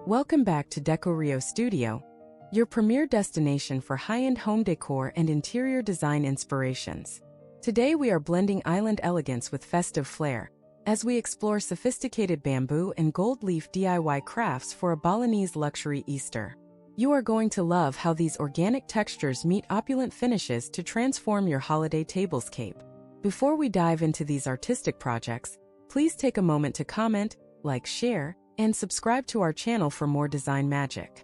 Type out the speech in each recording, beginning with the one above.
Welcome back to Decorio Studio, your premier destination for high-end home decor and interior design inspirations. Today we are blending island elegance with festive flair, as we explore sophisticated bamboo and gold leaf DIY crafts for a Balinese luxury Easter. You are going to love how these organic textures meet opulent finishes to transform your holiday tablescape. Before we dive into these artistic projects, please take a moment to comment, like, share, and subscribe to our channel for more design magic.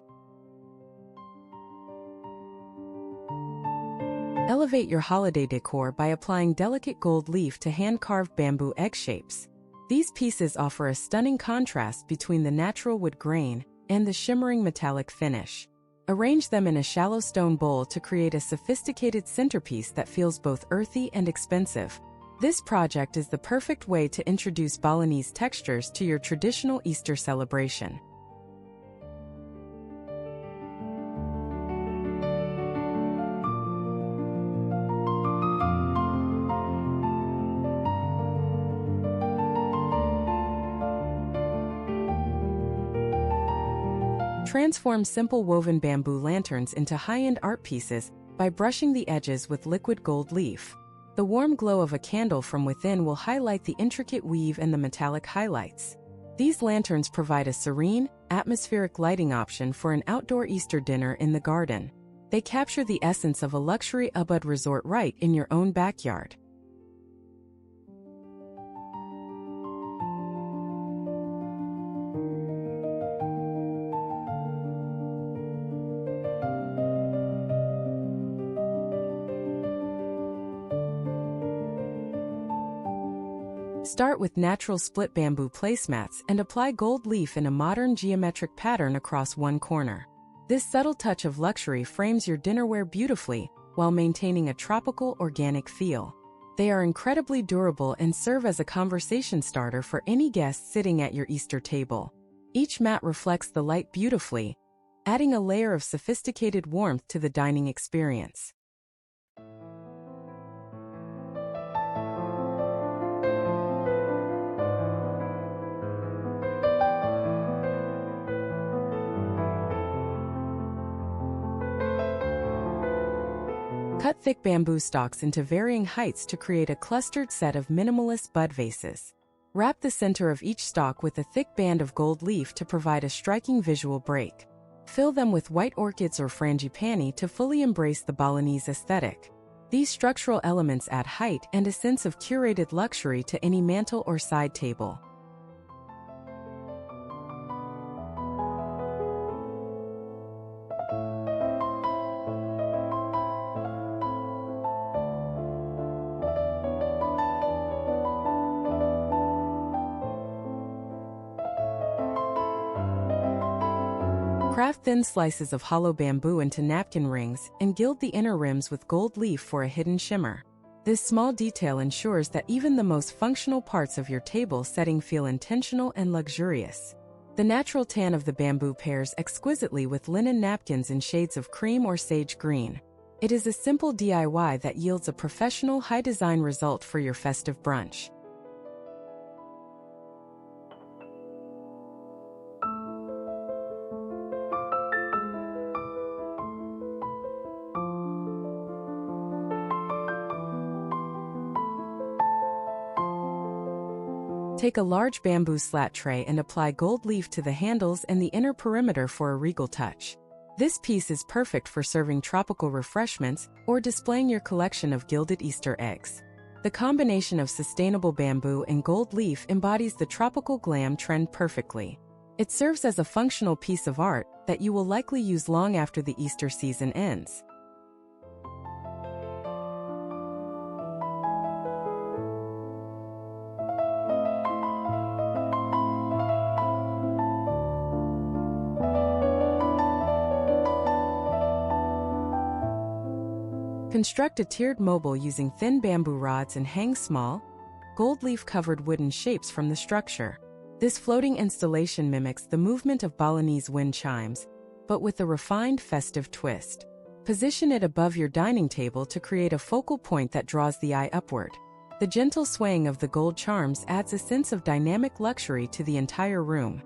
Elevate your holiday decor by applying delicate gold leaf to hand-carved bamboo egg shapes. These pieces offer a stunning contrast between the natural wood grain and the shimmering metallic finish. Arrange them in a shallow stone bowl to create a sophisticated centerpiece that feels both earthy and expensive. This project is the perfect way to introduce Balinese textures to your traditional Easter celebration. Transform simple woven bamboo lanterns into high-end art pieces by brushing the edges with liquid gold leaf. The warm glow of a candle from within will highlight the intricate weave and the metallic highlights. These lanterns provide a serene, atmospheric lighting option for an outdoor Easter dinner in the garden. They capture the essence of a luxury Ubud resort right in your own backyard. Start with natural split bamboo placemats and apply gold leaf in a modern geometric pattern across one corner. This subtle touch of luxury frames your dinnerware beautifully while maintaining a tropical, organic feel. They are incredibly durable and serve as a conversation starter for any guest sitting at your Easter table. Each mat reflects the light beautifully, adding a layer of sophisticated warmth to the dining experience. Cut thick bamboo stalks into varying heights to create a clustered set of minimalist bud vases. Wrap the center of each stalk with a thick band of gold leaf to provide a striking visual break. Fill them with white orchids or frangipani to fully embrace the Balinese aesthetic. These structural elements add height and a sense of curated luxury to any mantel or side table. Craft thin slices of hollow bamboo into napkin rings and gild the inner rims with gold leaf for a hidden shimmer. This small detail ensures that even the most functional parts of your table setting feel intentional and luxurious. The natural tan of the bamboo pairs exquisitely with linen napkins in shades of cream or sage green. It is a simple DIY that yields a professional, high-design result for your festive brunch. Take a large bamboo slat tray and apply gold leaf to the handles and the inner perimeter for a regal touch. This piece is perfect for serving tropical refreshments or displaying your collection of gilded Easter eggs. The combination of sustainable bamboo and gold leaf embodies the tropical glam trend perfectly. It serves as a functional piece of art that you will likely use long after the Easter season ends. Construct a tiered mobile using thin bamboo rods and hang small, gold leaf-covered wooden shapes from the structure. This floating installation mimics the movement of Balinese wind chimes, but with a refined, festive twist. Position it above your dining table to create a focal point that draws the eye upward. The gentle swaying of the gold charms adds a sense of dynamic luxury to the entire room.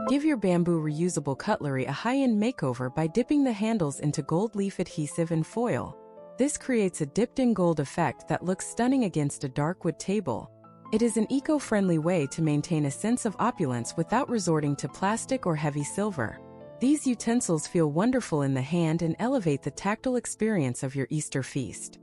Give your bamboo reusable cutlery a high-end makeover by dipping the handles into gold leaf adhesive and foil. This creates a dipped-in gold effect that looks stunning against a dark wood table. It is an eco-friendly way to maintain a sense of opulence without resorting to plastic or heavy silver. These utensils feel wonderful in the hand and elevate the tactile experience of your Easter feast.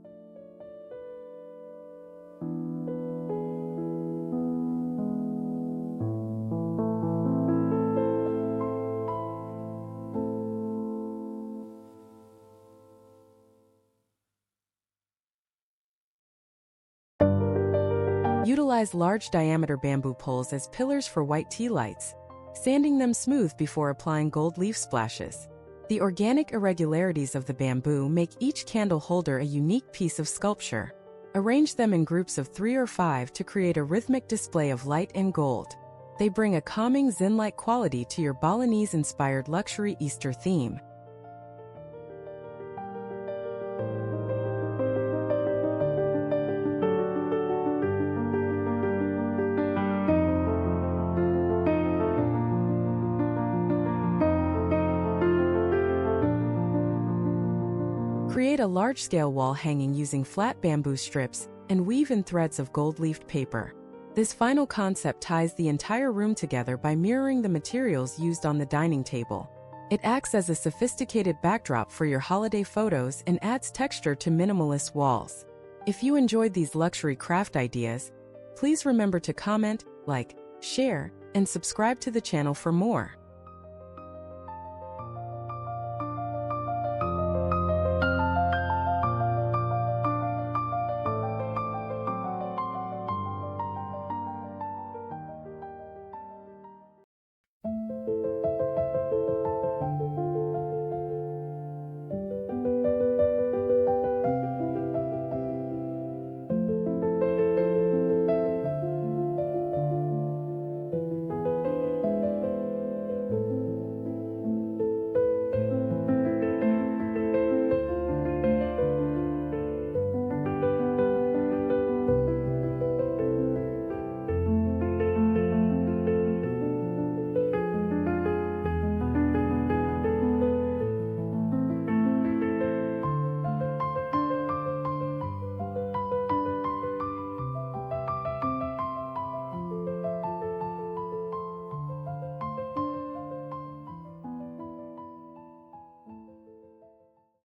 Utilize large diameter bamboo poles as pillars for white tea lights, sanding them smooth before applying gold leaf splashes. The organic irregularities of the bamboo make each candle holder a unique piece of sculpture. Arrange them in groups of 3 or 5 to create a rhythmic display of light and gold. They bring a calming zen-like quality to your Balinese-inspired luxury Easter theme. Create a large-scale wall hanging using flat bamboo strips and weave in threads of gold-leafed paper. This final concept ties the entire room together by mirroring the materials used on the dining table. It acts as a sophisticated backdrop for your holiday photos and adds texture to minimalist walls. If you enjoyed these luxury craft ideas, please remember to comment, like, share, and subscribe to the channel for more.